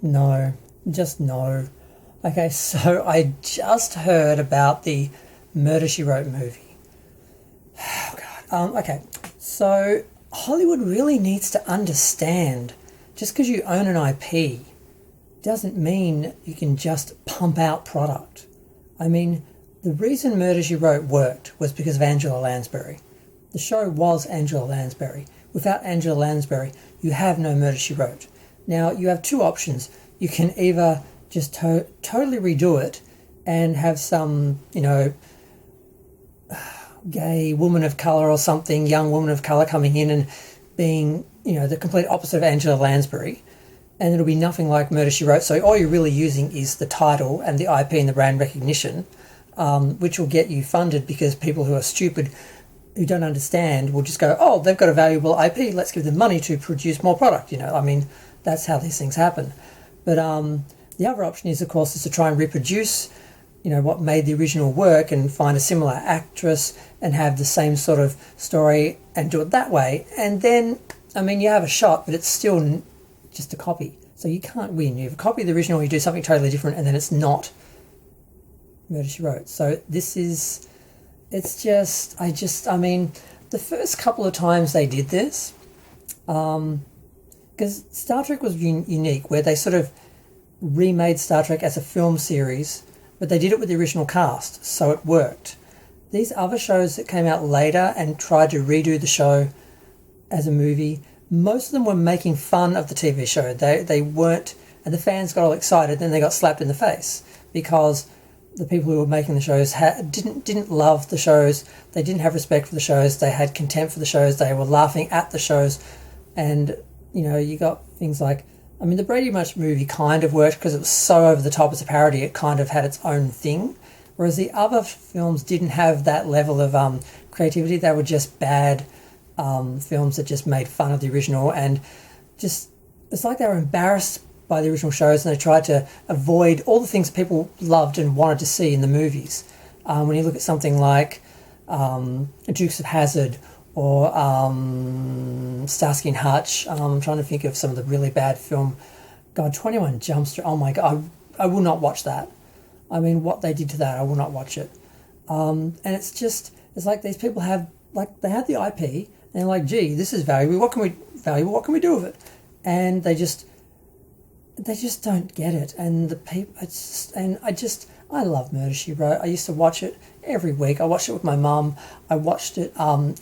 No, just no. Okay, so I just heard about the Murder She Wrote movie. Oh God. Okay, so Hollywood really needs to understand just because you own an IP doesn't mean you can just pump out product. I mean, the reason Murder She Wrote worked was because of Angela Lansbury. The show was Angela Lansbury. Without Angela Lansbury, you have no Murder She Wrote. Now, you have two options. You can either just totally redo it and have some, gay woman of colour or something, young woman of colour coming in and being, the complete opposite of Angela Lansbury. And it'll be nothing like Murder, She Wrote. So all you're really using is the title and the IP and the brand recognition, which will get you funded because people who are stupid, who don't understand, will just go, oh, they've got a valuable IP, let's give them money to produce more product. That's how these things happen. But the other option is, of course, is to try and reproduce, what made the original work and find a similar actress and have the same sort of story and do it that way. And then, you have a shot, but it's still just a copy. So you can't win. You have a copy of the original, you do something totally different, and then it's not Murder, She Wrote. So the first couple of times they did this, because Star Trek was unique, where they sort of remade Star Trek as a film series, but they did it with the original cast, so it worked. These other shows that came out later and tried to redo the show as a movie, most of them were making fun of the TV show. They weren't, and the fans got all excited, then they got slapped in the face because the people who were making the shows didn't love the shows. They didn't have respect for the shows. They had contempt for the shows. They were laughing at the shows, and you got things like, the Brady Bunch movie kind of worked because it was so over the top as a parody. It kind of had its own thing, whereas the other films didn't have that level of creativity. They were just bad films that just made fun of the original, and just it's like they were embarrassed by the original shows and they tried to avoid all the things people loved and wanted to see in the movies. When you look at something like Dukes of Hazzard or Starsky and Hutch, I'm trying to think of some of the really bad film. God, 21 Jump Street, oh my God, I will not watch that. What they did to that, I will not watch it. And it's like these people they had the IP, and they're like, gee, this is valuable, what can we do with it? And they just don't get it. And the people, I love Murder, She Wrote. I used to watch it every week. I watched it with my mum. I watched it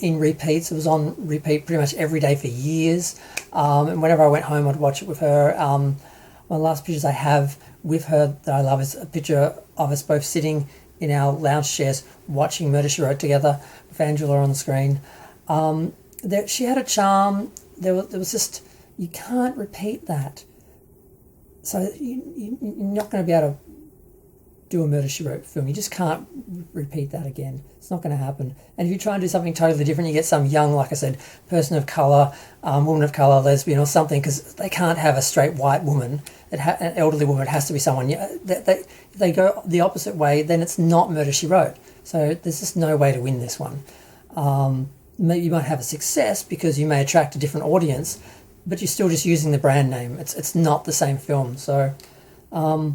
in repeats. It was on repeat pretty much every day for years. And whenever I went home, I'd watch it with her. One of the last pictures I have with her that I love is a picture of us both sitting in our lounge chairs watching Murder, She Wrote together with Angela on the screen. She had a charm. There was just, you can't repeat that. So you're not going to be able to do a Murder, She Wrote film. You just can't repeat that again. It's not going to happen. And if you try and do something totally different, you get some young, like I said, person of colour, woman of colour, lesbian or something, because they can't have a straight white woman, an elderly woman. It has to be someone. They go the opposite way, then it's not Murder, She Wrote. So there's just no way to win this one. Maybe you might have a success because you may attract a different audience, but you're still just using the brand name. It's not the same film. So, like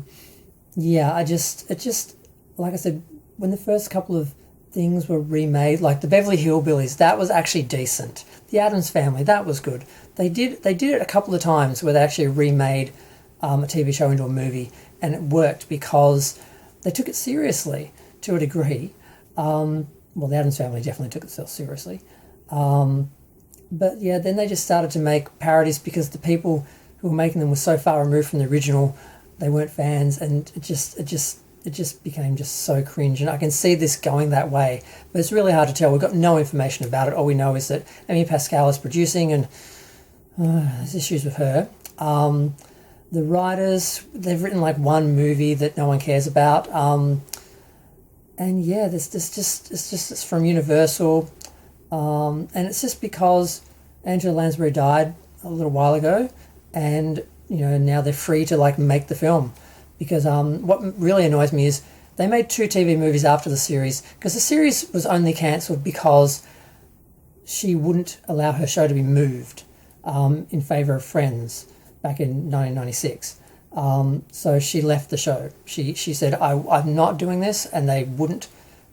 I said, when the first couple of things were remade, like the Beverly Hillbillies, that was actually decent. The Addams Family, that was good. They did it a couple of times where they actually remade a TV show into a movie, and it worked because they took it seriously to a degree. The Addams Family definitely took itself seriously. But yeah, then they just started to make parodies because the people who were making them were so far removed from the original, they weren't fans, and it just became just so cringe. And I can see this going that way, but it's really hard to tell. We've got no information about it. All we know is that Amy Pascal is producing, and there's issues with her. The writers, they've written like one movie that no one cares about. And yeah, it's from Universal. And it's just because Angela Lansbury died a little while ago, and now they're free to make the film. Because what really annoys me is they made 2 TV movies after the series, because the series was only cancelled because she wouldn't allow her show to be moved in favour of Friends back in 1996. So she left the show. She said, I'm not doing this, and they wouldn't.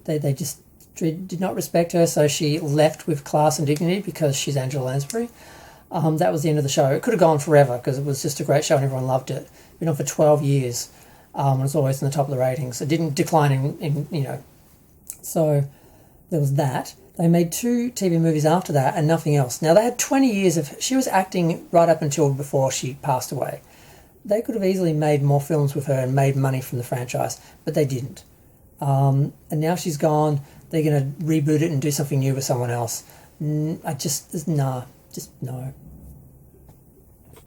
They just did not respect her, so she left with class and dignity because she's Angela Lansbury. That was the end of the show. It could have gone forever because it was just a great show and everyone loved it. Been on for 12 years. It was always in the top of the ratings. It didn't decline in. So there was that. They made 2 TV movies after that and nothing else. Now, they had 20 years of... She was acting right up until before she passed away. They could have easily made more films with her and made money from the franchise, but they didn't. And now she's gone. They're going to reboot it and do something new with someone else. No.